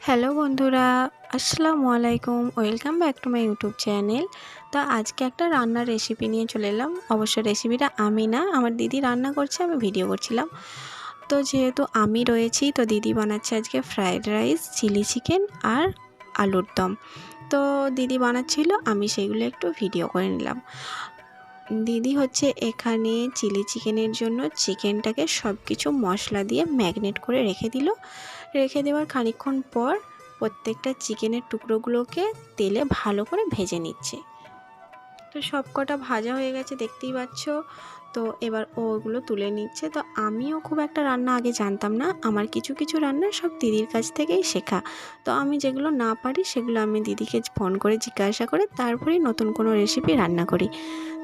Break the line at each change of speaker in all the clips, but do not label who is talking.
Hello বন্ধুরা, আসসালামু আলাইকুম। Welcome back to my YouTube channel. তো আজকে একটা রান্নার রেসিপি নিয়ে চলে এলাম। অবশ্য রেসিপিটা আমি না, আমার দিদি রান্না করছে, আমি ভিডিও করছিলাম। তো যেহেতু আমি রয়েছি, তো দিদি বানাচ্ছে আজকে ফ্রায়েড রাইস, চিলি চিকেন আর আলুর দম। তো দিদি বানাচ্ছিল, আমি সেগুলো একটু ভিডিও করে নিলাম। দিদি হচ্ছে এখানে চিলি চিকেনের জন্য চিকেনটাকে সব কিছু মশলা দিয়ে ম্যারিনেট করে রেখে দেওয়ার খানিকক্ষণ পর প্রত্যেকটা চিকেনের টুকরোগুলোকে তেলে ভালো করে ভেজে নিচ্ছে। তো সব কটা ভাজা হয়ে গেছে দেখতেই পাচ্ছ। তো এবার ওগুলো তুলে নিচ্ছে। তো আমিও খুব একটা রান্না আগে জানতাম না, আমার কিছু কিছু রান্না সব দিদির কাছ থেকেই শেখা। তো আমি যেগুলো না পারি সেগুলো আমি দিদিকে ফোন করে জিজ্ঞাসা করে তারপরেই নতুন কোনো রেসিপি রান্না করি।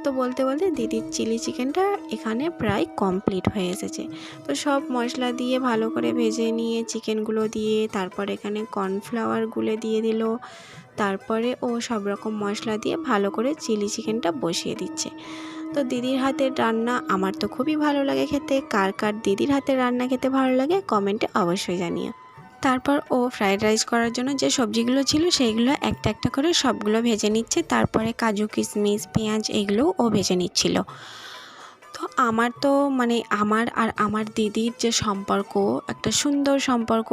তো বলতে বলতে দিদির চিলি চিকেনটা এখানে প্রায় কমপ্লিট হয়ে এসেছে। তো সব মশলা দিয়ে ভালো করে ভেজে নিয়ে চিকেনগুলো দিয়ে তারপর এখানে কর্নফ্লাওয়ার গুলে দিয়ে দিল। তারপরে ও সব রকম মশলা দিয়ে ভালো করে চিলি চিকেনটা বসিয়ে দিচ্ছে। তো দিদির হাতের রান্না আমার তো খুবই ভালো লাগে খেতে। কার কার দিদির হাতের রান্না খেতে ভালো লাগে কমেন্টে অবশ্যই জানিও। তারপর ও ফ্রায়েড রাইস করার জন্য যে সবজিগুলো ছিল সেইগুলো একটা একটা করে সবগুলো ভেজে নিচ্ছে। তারপরে কাজু কিশমিশ পেঁয়াজ এগুলোও ও ভেজে নিচ্ছিল। তো আমার তো আমার আর আমার দিদির যে সম্পর্ক, একটা সুন্দর সম্পর্ক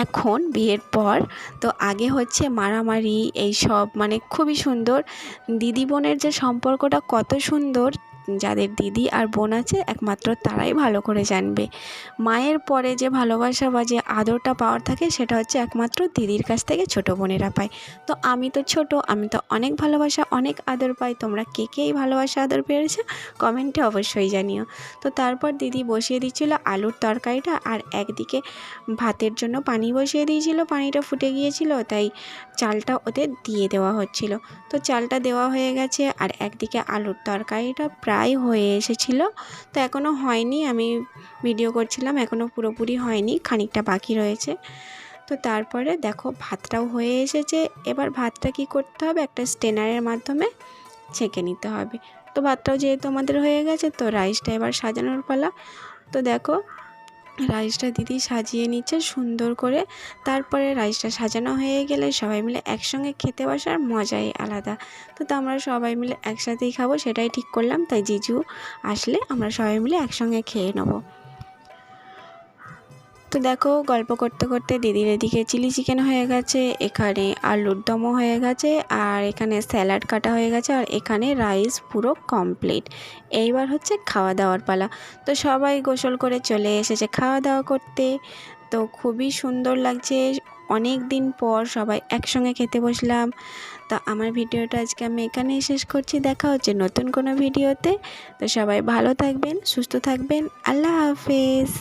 এখন বিয়ের পর। তো আগে হচ্ছে মারামারি এইসব, খুবই সুন্দর। দিদি বোনের যে সম্পর্কটা কত সুন্দর, যাদের দিদি আর বোন আছে একমাত্র তারাই ভালো করে জানবে। মায়ের পরে যে ভালোবাসা বা যে আদরটা পাওয়ার থাকে সেটা হচ্ছে একমাত্র দিদির কাছ থেকে ছোটো বোনেরা পায়। তো আমি তো ছোট, আমি তো অনেক ভালোবাসা অনেক আদর পাই। তোমরা কে কে এই ভালোবাসা আদর পেয়েছো কমেন্টে অবশ্যই জানিও। তো তারপর দিদি বসিয়ে দিচ্ছিল আলুর তরকারিটা, আর একদিকে ভাতের জন্য পানি বসিয়ে দিয়েছিল। পানিটা ফুটে গিয়েছিল, তাই চালটা ওতে দিয়ে দেওয়া হচ্ছিল। তো চালটা দেওয়া হয়ে গেছে, আর একদিকে আলুর তরকারিটা প্রায় হয়ে এসেছিল। তো এখনও হয়নি, আমি ভিডিও করছিলাম, এখনও পুরোপুরি হয়নি, খানিকটা বাকি রয়েছে। তো তারপরে দেখো ভাতটাও হয়ে এসেছে। এবার ভাতটা কি করতে হবে, একটা স্ট্রেনারের মাধ্যমে ছেঁকে নিতে হবে। তো ভাতটাও যেহেতু আমাদের হয়ে গেছে, তো রাইসটা এবার সাজানোর পালা। তো দেখো রাইসটা দিদি সাজিয়ে নিচ্ছে সুন্দর করে। তারপরে রাইসটা সাজানো হয়ে গেলে সবাই মিলে একসঙ্গে খেতে বসার মজাই আলাদা। তো আমরা সবাই মিলে একসাথেই খাবো সেটাই ঠিক করলাম। তাই জিজু আসলে আমরা সবাই মিলে একসঙ্গে খেয়ে নেবো। তো দেখো গল্প করতে করতে দিদির এদিকে চিলি চিকেন হয়ে গেছে, এখানে আলুর দমও হয়ে গেছে, আর এখানে স্যালাড কাটা হয়ে গেছে, আর এখানে রাইস পুরো কমপ্লিট। এইবার হচ্ছে খাওয়া দাওয়ার পালা। তো সবাই গোসল করে চলে এসেছে খাওয়া দাওয়া করতে। তো খুবই সুন্দর লাগছে, অনেক দিন পর সবাই একসঙ্গে খেতে বসলাম। তো আমার ভিডিওটা আজকে আমি এখানেই শেষ করছি। দেখা হচ্ছে নতুন কোনো ভিডিওতে। তো সবাই ভালো থাকবেন, সুস্থ থাকবেন। আল্লাহ হাফেজ।